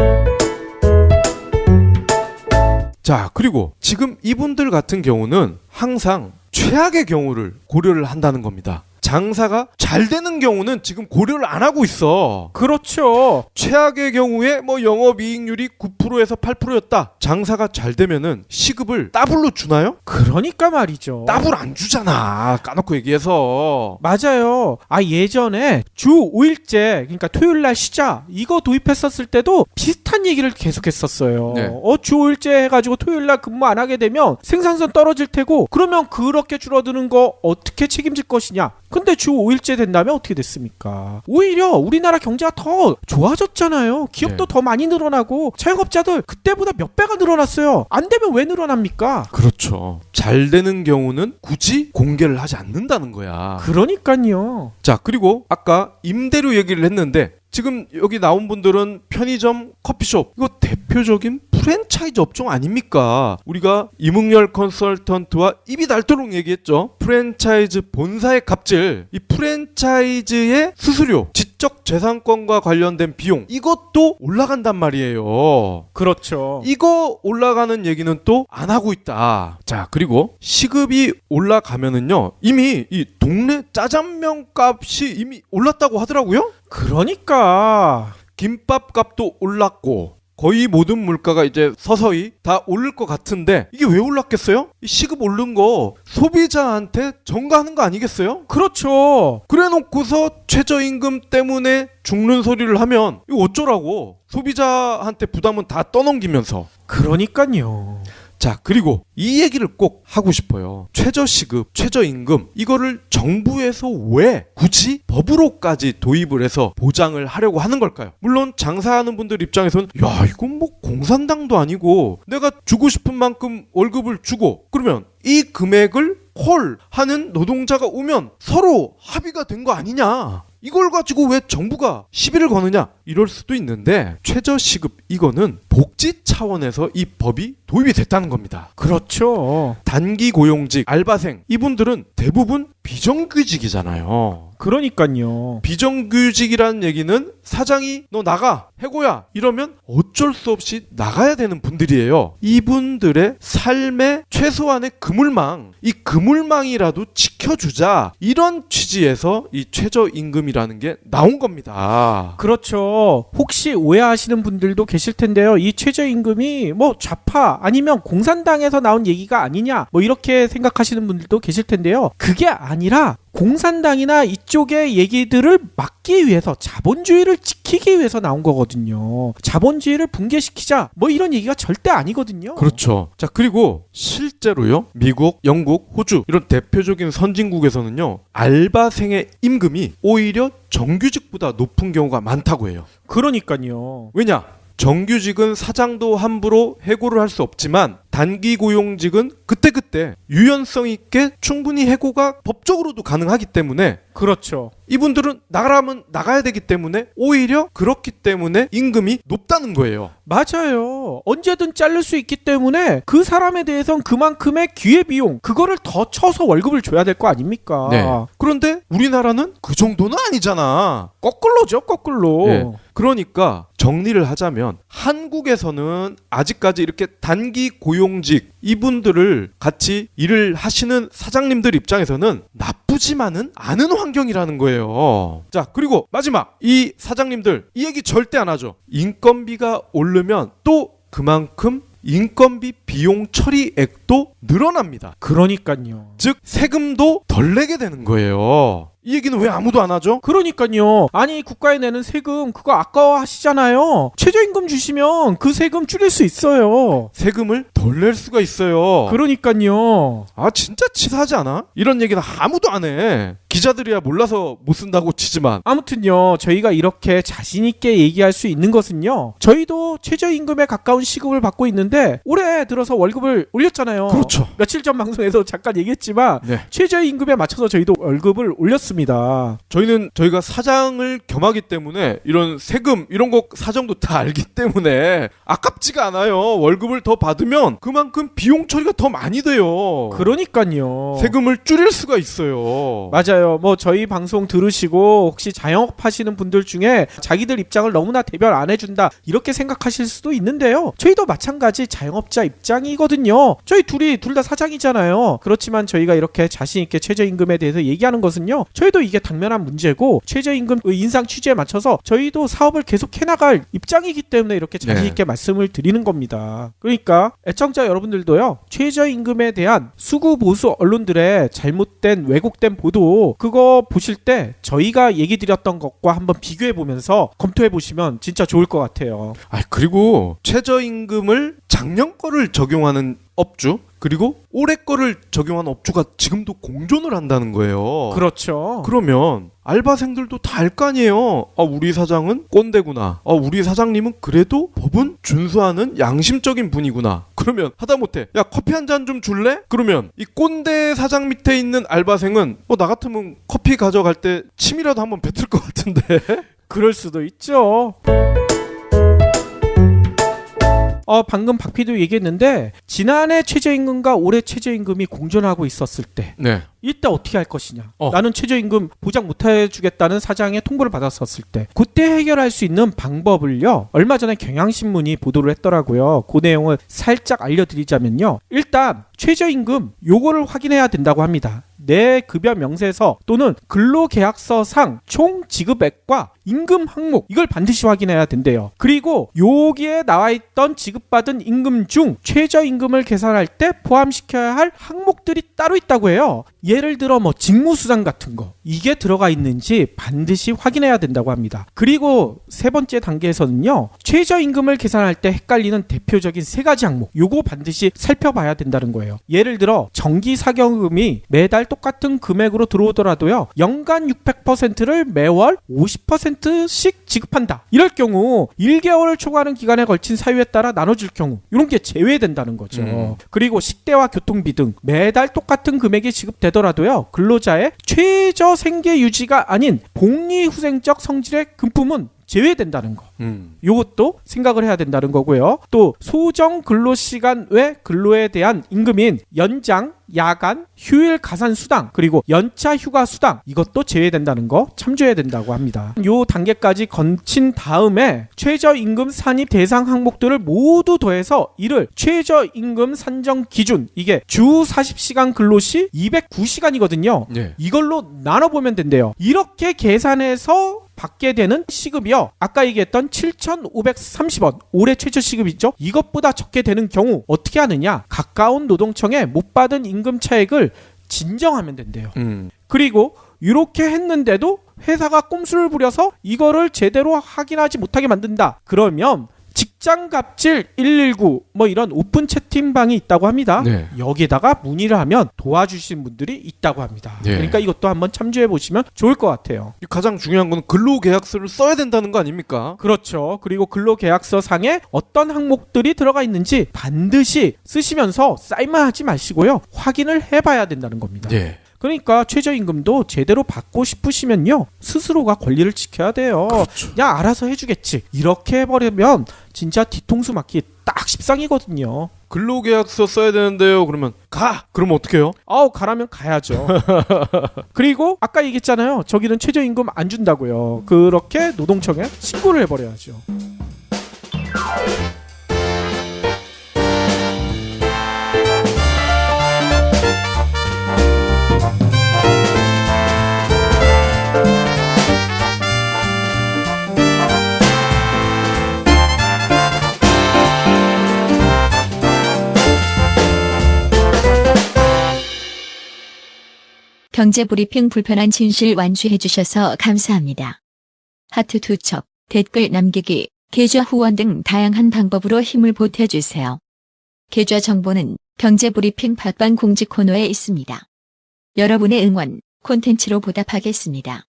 자, 그리고 지금 이분들 같은 경우는 항상 최악의 경우를 고려를 한다는 겁니다. 장사가 잘 되는 경우는 지금 고려를 안 하고 있어. 그렇죠. 최악의 경우에 뭐 영업이익률이 9%에서 8%였다. 장사가 잘 되면은 시급을 더블로 주나요? 그러니까 말이죠. 더블 안 주잖아. 까놓고 얘기해서. 맞아요. 아, 예전에 주 5일제, 그러니까 토요일 날 쉬자, 이거 도입했었을 때도 비슷한 얘기를 계속했었어요. 네. 주 5일제 해가지고 토요일 날 근무 안 하게 되면 생산성 떨어질 테고, 그러면 그렇게 줄어드는 거 어떻게 책임질 것이냐? 근데 주 5일제 된다면 어떻게 됐습니까? 오히려 우리나라 경제가 더 좋아졌잖아요. 기업도 네. 더 많이 늘어나고 자영업자들 그때보다 몇 배가 늘어났어요. 안 되면 왜 늘어납니까? 그렇죠. 잘 되는 경우는 굳이 공개를 하지 않는다는 거야. 그러니까요. 자, 그리고 아까 임대료 얘기를 했는데 지금 여기 나온 분들은 편의점, 커피숍, 이거 대표적인 프랜차이즈 업종 아닙니까? 우리가 이문열 컨설턴트와 입이 닳도록 얘기했죠. 프랜차이즈 본사의 갑질, 이 프랜차이즈의 수수료, 지적재산권과 관련된 비용, 이것도 올라간단 말이에요. 그렇죠. 이거 올라가는 얘기는 또 안 하고 있다. 자, 그리고 시급이 올라가면은요, 이미 이 동네 짜장면 값이 이미 올랐다고 하더라고요. 그러니까 김밥 값도 올랐고 거의 모든 물가가 이제 서서히 다 오를 것 같은데 이게 왜 올랐겠어요? 이 시급 오른 거 소비자한테 전가하는 거 아니겠어요? 그렇죠. 그래 놓고서 최저임금 때문에 죽는 소리를 하면 이거 어쩌라고. 소비자한테 부담은 다 떠넘기면서. 그러니까요. 자, 그리고 이 얘기를 꼭 하고 싶어요. 최저시급, 최저임금 이거를 정부에서 왜 굳이 법으로까지 도입을 해서 보장을 하려고 하는 걸까요? 물론 장사하는 분들 입장에서는 야, 이건 뭐 공산당도 아니고 내가 주고 싶은 만큼 월급을 주고 그러면 이 금액을 콜 하는 노동자가 오면 서로 합의가 된 거 아니냐. 이걸 가지고 왜 정부가 시비를 거느냐 이럴 수도 있는데 최저시급 이거는 복지 차원에서 이 법이 도입이 됐다는 겁니다. 그렇죠. 단기 고용직, 알바생 이분들은 대부분 비정규직이잖아요. 그러니까요. 비정규직이라는 얘기는 사장이 너 나가 해고야 이러면 어쩔 수 없이 나가야 되는 분들이에요. 이분들의 삶의 최소한의 그물망, 이 그물망이라도 지켜주자 이런 취지에서 이 최저임금이라는 게 나온 겁니다. 그렇죠. 혹시 오해하시는 분들도 계실 텐데요. 이 최저임금이 뭐 좌파 아니면 공산당에서 나온 얘기가 아니냐 뭐 이렇게 생각하시는 분들도 계실 텐데요. 그게 아니라 공산당이나 이쪽의 얘기들을 막기 위해서 자본주의를 지키기 위해서 나온 거거든요. 자본주의를 붕괴시키자 뭐 이런 얘기가 절대 아니거든요. 그렇죠. 자, 그리고 실제로요. 미국, 영국, 호주 이런 대표적인 선진국에서는요. 알바생의 임금이 오히려 정규직보다 높은 경우가 많다고 해요. 그러니까요. 왜냐? 정규직은 사장도 함부로 해고를 할 수 없지만 단기 고용직은 그때그때 유연성 있게 충분히 해고가 법적으로도 가능하기 때문에 그렇죠. 이분들은 나가라면 나가야 되기 때문에 오히려 그렇기 때문에 임금이 높다는 거예요. 맞아요. 언제든 자를 수 있기 때문에 그 사람에 대해선 그만큼의 기회비용 그거를 더 쳐서 월급을 줘야 될 거 아닙니까? 네. 그런데 우리나라는 그 정도는 아니잖아. 거꾸로죠. 거꾸로. 예. 그러니까 정리를 하자면 한국에서는 아직까지 이렇게 단기 고용직 이분들을 같이 일을 하시는 사장님들 입장에서는 나쁘지만은 않은 환경이라는 거예요. 자, 그리고 마지막 이 사장님들 이 얘기 절대 안 하죠. 인건비가 오르면 또 그만큼 인건비 비용 처리액도 늘어납니다. 그러니까요. 즉 세금도 덜 내게 되는 거예요. 이 얘기는 왜 아무도 안 하죠? 그러니까요. 아니 국가에 내는 세금 그거 아까워하시잖아요. 최저임금 주시면 그 세금 줄일 수 있어요. 세금을 덜 낼 수가 있어요. 그러니까요. 아 진짜 치사하지 않아? 이런 얘기는 아무도 안 해. 기자들이야 몰라서 못 쓴다고 치지만 아무튼요. 저희가 이렇게 자신 있게 얘기할 수 있는 것은요. 저희도 최저임금에 가까운 시급을 받고 있는데 올해 들어서 월급을 올렸잖아요. 그렇죠. 며칠 전 방송에서 잠깐 얘기했지만 네. 최저임금에 맞춰서 저희도 월급을 올렸습니다. 저희가 사장을 겸하기 때문에 이런 세금 이런 거 사정도 다 알기 때문에 아깝지가 않아요. 월급을 더 받으면 그만큼 비용 처리가 더 많이 돼요. 그러니까요. 세금을 줄일 수가 있어요. 맞아요. 뭐 저희 방송 들으시고 혹시 자영업 하시는 분들 중에 자기들 입장을 너무나 대변 안 해준다 이렇게 생각하실 수도 있는데요. 저희도 마찬가지 자영업자 입장이거든요. 저희 둘 다 사장이잖아요. 그렇지만 저희가 이렇게 자신 있게 최저임금에 대해서 얘기하는 것은요. 저희도 이게 당면한 문제고 최저임금 인상 취지에 맞춰서 저희도 사업을 계속 해나갈 입장이기 때문에 이렇게 자신 있게 말씀을 드리는 겁니다. 그러니까 애청자 여러분들도요. 최저임금에 대한 수구 보수 언론들의 잘못된 왜곡된 보도 그거 보실 때 저희가 얘기 드렸던 것과 한번 비교해 보면서 검토해 보시면 진짜 좋을 것 같아요. 그리고 최저임금을 작년 거를 적용하는 업주 그리고 올해 거를 적용하는 업주가 지금도 공존을 한다는 거예요. 그렇죠. 그러면 알바생들도 다 알 거 아니에요. 우리 사장은 꼰대구나. 우리 사장님은 그래도 법은 준수하는 양심적인 분이구나. 그러면 하다못해 야 커피 한 잔 좀 줄래? 그러면 이 꼰대 사장 밑에 있는 알바생은 나 같으면 커피 가져갈 때 침이라도 한번 뱉을 것 같은데. 그럴 수도 있죠. 방금 박PD도 얘기했는데 지난해 최저임금과 올해 최저임금이 공존하고 있었을 때 네. 이때 어떻게 할 것이냐. 나는 최저임금 보장 못해주겠다는 사장의 통보를 받았었을 때 그때 해결할 수 있는 방법을요. 얼마 전에 경향신문이 보도를 했더라고요. 그 내용을 살짝 알려드리자면요. 일단 최저임금 요거를 확인해야 된다고 합니다. 내 급여 명세서 또는 근로계약서상 총 지급액과 임금 항목 이걸 반드시 확인해야 된대요. 그리고 여기에 나와 있던 지급받은 임금 중 최저임금을 계산할 때 포함시켜야 할 항목들이 따로 있다고 해요. 예를 들어 뭐 직무수당 같은 거 이게 들어가 있는지 반드시 확인해야 된다고 합니다. 그리고 세 번째 단계에서는요, 최저임금을 계산할 때 헷갈리는 대표적인 세 가지 항목 요거 반드시 살펴봐야 된다는 거예요. 예를 들어 정기사경금이 매달 똑같은 금액으로 들어오더라도요, 연간 600%를 매월 50%씩 지급한다. 이럴 경우 1개월을 초과하는 기간에 걸친 사유에 따라 나눠질 경우 이런 게 제외된다는 거죠. 그리고 식대와 교통비 등 매달 똑같은 금액이 지급되더라도요, 근로자의 최저 생계 유지가 아닌 복리후생적 성질의 금품은 제외된다는 거. 요것도 생각을 해야 된다는 거고요. 또 소정 근로시간 외 근로에 대한 임금인 연장, 야간, 휴일 가산 수당, 그리고 연차 휴가 수당 이것도 제외된다는 거 참조해야 된다고 합니다. 요 단계까지 거친 다음에 최저임금 산입 대상 항목들을 모두 더해서 이를 최저임금 산정 기준, 이게 주 40시간 근로시 209시간이거든요. 네. 이걸로 나눠보면 된대요. 이렇게 계산해서 받게 되는 시급이요, 아까 얘기했던 7,530원 올해 최저 시급이죠. 이것보다 적게 되는 경우 어떻게 하느냐, 가까운 노동청에 못 받은 임금 차액을 진정하면 된대요. 그리고 이렇게 했는데도 회사가 꼼수를 부려서 이거를 제대로 확인하지 못하게 만든다. 그러면 직장갑질 119 뭐 이런 오픈 채팅방이 있다고 합니다. 네. 여기다가 문의를 하면 도와주신 분들이 있다고 합니다. 네. 그러니까 이것도 한번 참조해 보시면 좋을 것 같아요. 가장 중요한 건 근로계약서를 써야 된다는 거 아닙니까? 그렇죠. 그리고 근로계약서 상에 어떤 항목들이 들어가 있는지 반드시 쓰시면서 사인만 하지 마시고요, 확인을 해봐야 된다는 겁니다. 네. 그러니까 최저임금도 제대로 받고 싶으시면요, 스스로가 권리를 지켜야 돼요. 그렇죠. 야, 알아서 해주겠지 이렇게 해버리면 진짜 뒤통수 맞기 딱 십상이거든요. 근로계약서 써야 되는데요. 그러면 가! 그러면 어떡해요? 가라면 가야죠. 그리고 아까 얘기했잖아요, 저기는 최저임금 안 준다고요. 그렇게 노동청에 신고를 해버려야죠. 경제브리핑 불편한 진실 완주해주셔서 감사합니다. 하트 2척, 댓글 남기기, 계좌 후원 등 다양한 방법으로 힘을 보태주세요. 계좌 정보는 경제브리핑 팟빵 공지 코너에 있습니다. 여러분의 응원, 콘텐츠로 보답하겠습니다.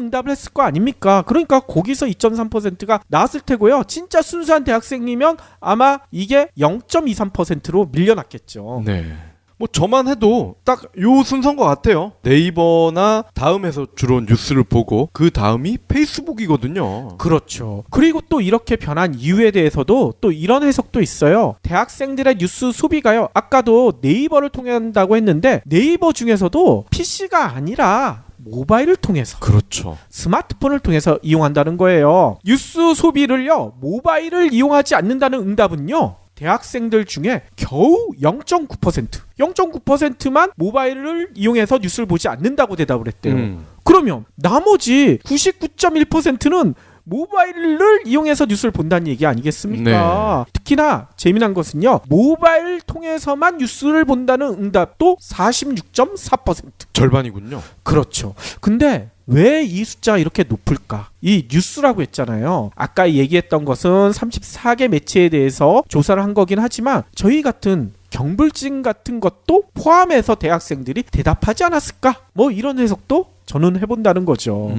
응답을 했을 거 아닙니까? 그러니까 거기서 2.3%가 나왔을 테고요. 진짜 순수한 대학생이면 아마 이게 0.23%로 밀려났겠죠. 네. 뭐 저만 해도 딱 요 순서인 것 같아요. 네이버나 다음에서 주로 뉴스를 보고 그 다음이 페이스북이거든요. 그렇죠. 그리고 또 이렇게 변한 이유에 대해서도 또 이런 해석도 있어요. 대학생들의 뉴스 소비가요, 아까도 네이버를 통해 한다고 했는데 네이버 중에서도 PC가 아니라 모바일을 통해서, 그렇죠. 스마트폰을 통해서 이용한다는 거예요. 뉴스 소비를요, 모바일을 이용하지 않는다는 응답은요, 대학생들 중에 겨우 0.9%만 모바일을 이용해서 뉴스를 보지 않는다고 대답을 했대요. 그러면 나머지 99.1%는 모바일을 이용해서 뉴스를 본다는 얘기 아니겠습니까? 네. 특히나 재미난 것은요, 모바일 통해서만 뉴스를 본다는 응답도 46.4%. 절반이군요. 그렇죠. 근데 왜 이 숫자가 이렇게 높을까? 이 뉴스라고 했잖아요. 아까 얘기했던 것은 34개 매체에 대해서 조사를 한 거긴 하지만 저희 같은 경불증 같은 것도 포함해서 대학생들이 대답하지 않았을까? 뭐 이런 해석도 저는 해본다는 거죠.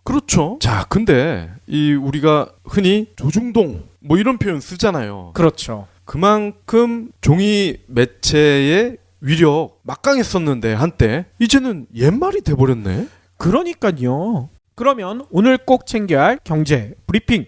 그렇죠. 자, 근데 이 우리가 흔히 조중동 뭐 이런 표현 쓰잖아요. 그렇죠. 그만큼 종이 매체의 위력 막강했었는데 한때 이제는 옛말이 돼버렸네. 그러니까요. 그러면 오늘 꼭 챙겨야 할 경제 브리핑.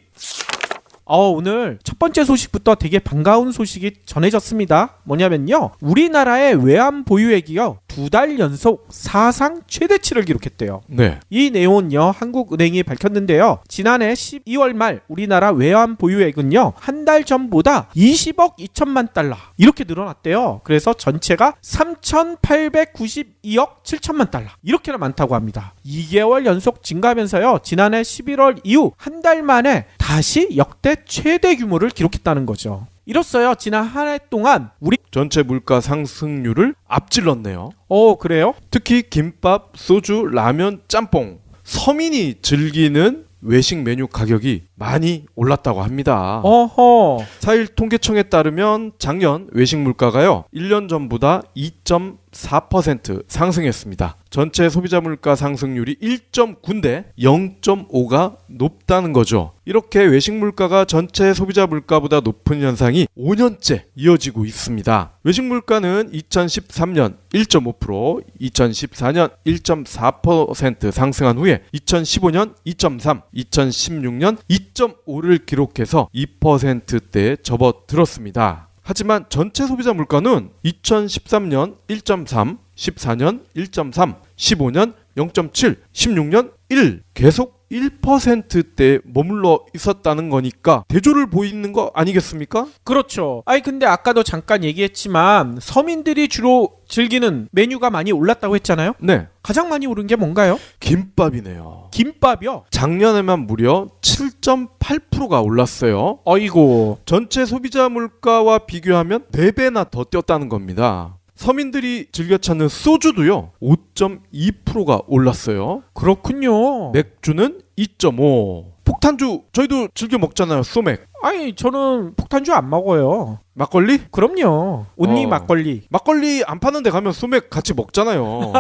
오늘 첫 번째 소식부터 되게 반가운 소식이 전해졌습니다. 뭐냐면요, 우리나라의 외환 보유액이요 2달 연속 사상 최대치를 기록했대요. 네. 이 내용은요, 한국은행이 밝혔는데요. 지난해 12월 말 우리나라 외환 보유액은요, 한 달 전보다 20억 2천만 달러 이렇게 늘어났대요. 그래서 전체가 3,892억 7천만 달러 이렇게나 많다고 합니다. 2개월 연속 증가하면서요, 지난해 11월 이후 한 달 만에 다시 역대 최대 규모를 기록했다는 거죠. 이로써요, 지난 한 해 동안 우리 전체 물가 상승률을 앞질렀네요. 그래요? 특히 김밥, 소주, 라면, 짬뽕, 서민이 즐기는 외식 메뉴 가격이 많이 올랐다고 합니다. 어허. 4일 통계청에 따르면 작년 외식 물가가요, 1년 전보다 2.4% 상승했습니다. 전체 소비자 물가 상승률이 1.9인데 0.5가 높다는 거죠. 이렇게 외식 물가가 전체 소비자 물가보다 높은 현상이 5년째 이어지고 있습니다. 외식 물가는 2013년 1.5%, 2014년 1.4% 상승한 후에 2015년 2.3, 2016년 2.5를 기록해서 2%대에 접어들었습니다. 하지만 전체 소비자 물가는 2013년 1.3, 14년 1.3, 15년 0.7, 16년 1 계속 1%대에 머물러 있었다는 거니까 대조를 보이는 거 아니겠습니까? 그렇죠. 아니 근데 아까도 잠깐 얘기했지만 서민들이 주로 즐기는 메뉴가 많이 올랐다고 했잖아요. 네. 가장 많이 오른 게 뭔가요? 김밥이네요. 김밥이요? 작년에만 무려 7.8%가 올랐어요. 어이고. 전체 소비자 물가와 비교하면 4배나 더 뛰었다는 겁니다. 서민들이 즐겨 찾는 소주도요, 5.2%가 올랐어요. 그렇군요. 맥주는 2.5. 폭탄주 저희도 즐겨 먹잖아요. 소맥. 아니 저는 폭탄주 안 먹어요. 막걸리? 그럼요. 온리 막걸리. 막걸리 안 파는 데 가면 소맥 같이 먹잖아요.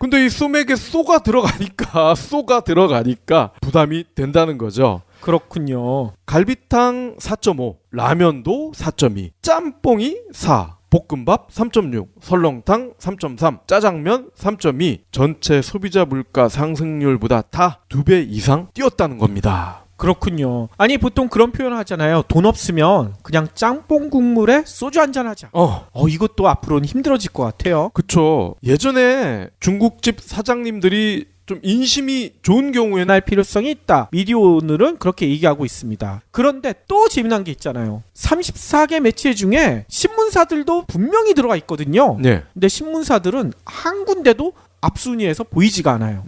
근데 이 소맥에 쏘가 들어가니까 부담이 된다는 거죠. 그렇군요. 갈비탕 4.5, 라면도 4.2, 짬뽕이 4, 볶음밥 3.6, 설렁탕 3.3, 짜장면 3.2, 전체 소비자 물가 상승률보다 다 2배 이상 뛰었다는 겁니다. 그렇군요. 아니 보통 그런 표현을 하잖아요. 돈 없으면 그냥 짬뽕 국물에 소주 한잔 하자. 이것도 앞으로는 힘들어질 것 같아요. 그쵸. 예전에 중국집 사장님들이 좀 인심이 좋은 경우에는 할 필요성이 있다. 미디어오늘은 그렇게 얘기하고 있습니다. 그런데 또 재미난 게 있잖아요. 34개 매체 중에 신문사들도 분명히 들어가 있거든요. 네. 근데 신문사들은 한 군데도 앞순위에서 보이지가 않아요.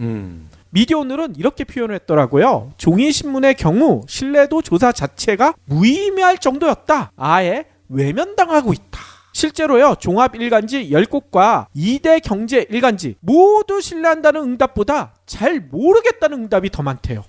미디어오늘은 이렇게 표현을 했더라고요. 종이신문의 경우 신뢰도 조사 자체가 무의미할 정도였다. 아예 외면당하고 있다. 실제로요, 종합 일간지 10곳과 2대 경제 일간지 모두 신뢰한다는 응답보다 잘 모르겠다는 응답이 더 많대요.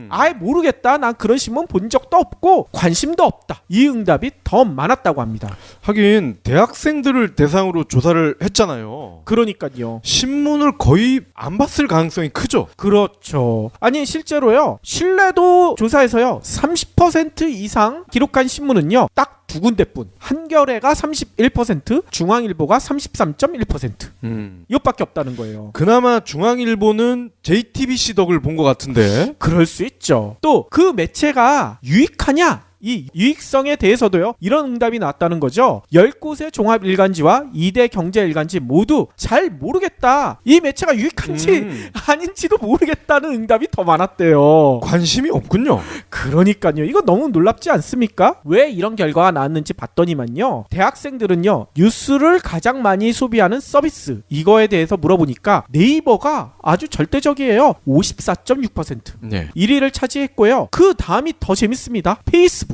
아예 모르겠다. 난 그런 신문 본 적도 없고 관심도 없다. 이 응답이 더 많았다고 합니다. 하긴 대학생들을 대상으로 조사를 했잖아요. 그러니까요. 신문을 거의 안 봤을 가능성이 크죠. 그렇죠. 아니 실제로요, 신뢰도 조사에서요 30% 이상 기록한 신문은요 딱 두 군데뿐. 한겨레가 31%, 중앙일보가 33.1%. 이것밖에 없다는 거예요. 그나마 중앙일보는 JTBC 덕을 본 것 같은데. 그럴 수 있죠. 또 그 매체가 유익하냐? 이 유익성에 대해서도요, 이런 응답이 나왔다는 거죠. 10곳의 종합 일간지와 2대 경제 일간지 모두 잘 모르겠다. 이 매체가 유익한지 아닌지도 모르겠다는 응답이 더 많았대요. 관심이 없군요. 그러니까요. 이거 너무 놀랍지 않습니까? 왜 이런 결과가 나왔는지 봤더니만요, 대학생들은요 뉴스를 가장 많이 소비하는 서비스, 이거에 대해서 물어보니까 네이버가 아주 절대적이에요. 54.6%. 네. 1위를 차지했고요. 그 다음이 더 재밌습니다. 페이스북.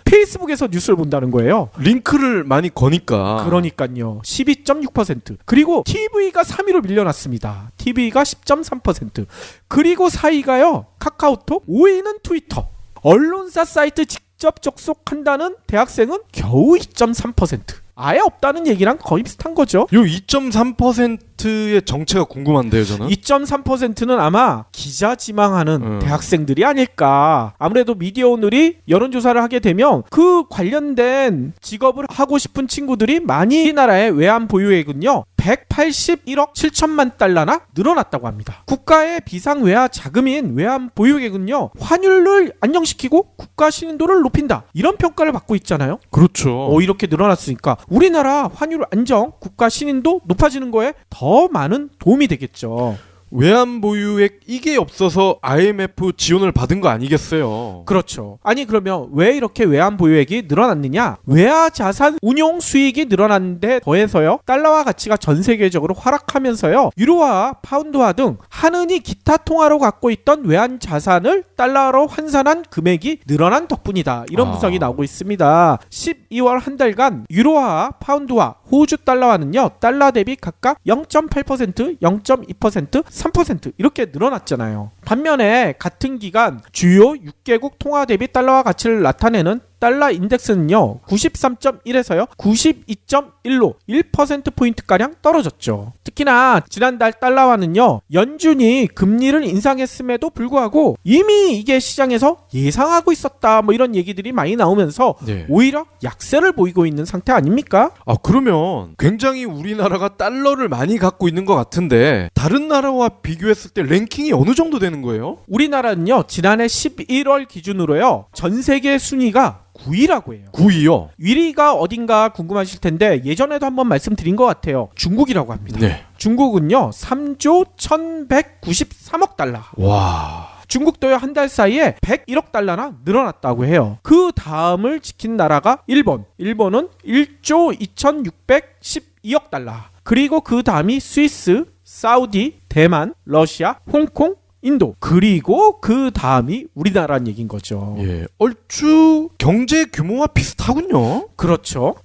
페이스북에서 뉴스를 본다는 거예요. 링크를 많이 거니까. 그러니까요. 12.6%. 그리고 TV가 3위로 밀려났습니다. TV가 10.3%. 그리고 4위가요 카카오톡, 5위는 트위터. 언론사 사이트 직접 접속한다는 대학생은 겨우 2.3%. 아예 없다는 얘기랑 거의 비슷한 거죠. 요 2.3% 2.3%의 정체가 궁금한데요, 저는. 2.3%는 아마 기자 지망하는 대학생들이 아닐까. 아무래도 미디어 오늘이 여론조사를 하게 되면 그 관련된 직업을 하고 싶은 친구들이 많이 우리나라의 외환 보유액은요 181억 7천만 달러나 늘어났다고 합니다. 국가의 비상외화 자금인 외환 보유액은요 환율을 안정시키고 국가 신인도를 높인다 이런 평가를 받고 있잖아요. 그렇죠. 이렇게 늘어났으니까 우리나라 환율 안정, 국가 신인도 높아지는 거에 더 많은 도움이 되겠죠. 외환 보유액 이게 없어서 IMF 지원을 받은 거 아니겠어요? 그렇죠. 아니 그러면 왜 이렇게 외환 보유액이 늘어났느냐? 외화 자산 운용 수익이 늘어났는데 더해서요. 달러화 가치가 전 세계적으로 하락하면서요. 유로화, 파운드화 등 하느니 기타 통화로 갖고 있던 외환 자산을 달러로 환산한 금액이 늘어난 덕분이다. 이런 분석이 나오고 있습니다. 12월 한 달간 유로화, 파운드화, 호주 달러화는요. 달러 대비 각각 0.8%, 0.2%, 3% 이렇게 늘어났잖아요. 반면에 같은 기간 주요 6개국 통화 대비 달러화 가치를 나타내는 달러 인덱스는요 93.1에서요 92.1로 1%포인트가량 떨어졌죠. 특히나 지난달 달러화는요 연준이 금리를 인상했음에도 불구하고 이미 이게 시장에서 예상하고 있었다 뭐 이런 얘기들이 많이 나오면서 오히려 약세를 보이고 있는 상태 아닙니까? 그러면 굉장히 우리나라가 달러를 많이 갖고 있는 것 같은데 다른 나라와 비교했을 때 랭킹이 어느 정도 되는 거예요? 우리나라는요 지난해 11월 기준으로요 전 세계 순위가 9위라고 해요. 9위요? 1위가 어딘가 궁금하실 텐데 예전에도 한번 말씀드린 것 같아요. 중국이라고 합니다. 네. 중국은요 3조 1193억 달러. 와. 중국도요 한 달 사이에 101억 달러나 늘어났다고 해요. 그 다음을 지킨 나라가 일본. 일본은 1조 2612억 달러. 그리고 그 다음이 스위스, 사우디, 대만, 러시아, 홍콩, 인도 그리고 그 다음이 우리나라는 얘기인 거죠. 예, 얼추 경제 규모와 비슷하군요. 그렇죠.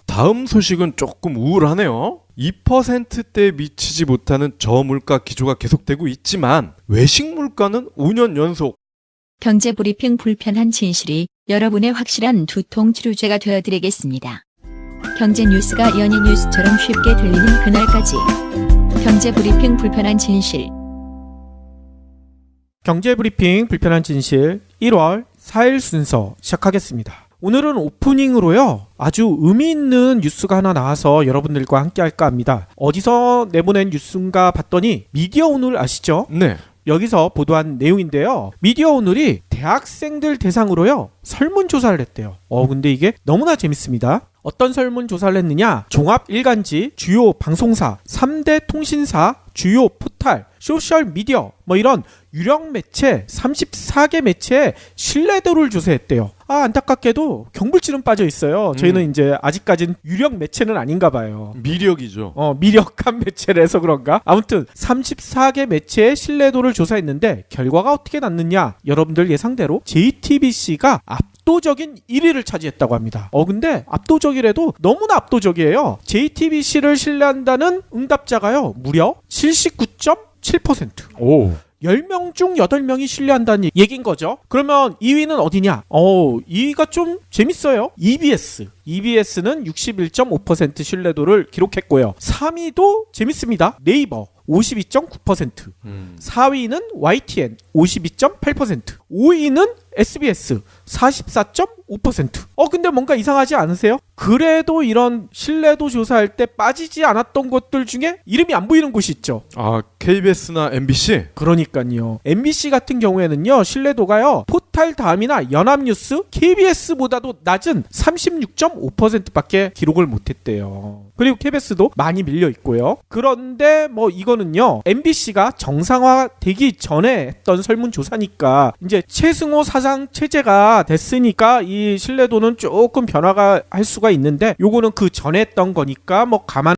다음 소식은 조금 우울하네요. 2%대에 미치지 못하는 저물가 기조가 계속되고 있지만 외식 물가는 5년 연속. 경제브리핑 불편한 진실이 여러분의 확실한 두통 치료제가 되어드리겠습니다. 경제 뉴스가 연예 뉴스처럼 쉽게 들리는 그날까지. 경제브리핑 불편한 진실. 경제브리핑 불편한 진실 1월 4일 순서 시작하겠습니다. 오늘은 오프닝으로요 아주 의미 있는 뉴스가 하나 나와서 여러분들과 함께 할까 합니다. 어디서 내보낸 뉴스인가 봤더니 미디어 오늘 아시죠? 네. 여기서 보도한 내용인데요. 미디어 오늘이 대학생들 대상으로요 설문조사를 했대요. 근데 이게 너무나 재밌습니다. 어떤 설문조사를 했느냐? 종합 일간지, 주요 방송사, 3대 통신사, 주요 포탈, 소셜미디어 뭐 이런 유령 매체 34개 매체의 신뢰도를 조사했대요. 안타깝게도 경불치는 빠져 있어요. 저희는 이제 아직까진 유령 매체는 아닌가 봐요. 미력이죠. 미력한 매체라서 그런가? 아무튼 34개 매체의 신뢰도를 조사했는데 결과가 어떻게 났느냐? 여러분들 예상대로 JTBC가 압도적인 1위를 차지했다고 합니다. 근데 압도적이라도 너무나 압도적이에요. JTBC를 신뢰한다는 응답자가요 무려 79.7%. 오. 10명 중 8명이 신뢰한다는 얘기인 거죠. 그러면 2위는 어디냐? 2위가 좀 재밌어요. EBS. EBS는 61.5% 신뢰도를 기록했고요. 3위도 재밌습니다. 네이버 52.9%. 4위는 YTN 52.8%. 5위는 SBS 44.5%. 근데 뭔가 이상하지 않으세요? 그래도 이런 신뢰도 조사할 때 빠지지 않았던 것들 중에 이름이 안 보이는 곳이 있죠. KBS나 MBC? 그러니까요. MBC 같은 경우에는요 신뢰도가요 포탈 다음이나 연합뉴스, KBS보다도 낮은 36.5%밖에 기록을 못했대요. 그리고 KBS도 많이 밀려 있고요. 그런데 뭐 이거는요 MBC가 정상화되기 전에 했던 설문조사니까 이제 최승호 사장 체제가 됐으니까 이 신뢰도는 조금 변화가 할 수가 있는데 요거는 그 전에 했던 거니까 뭐 감안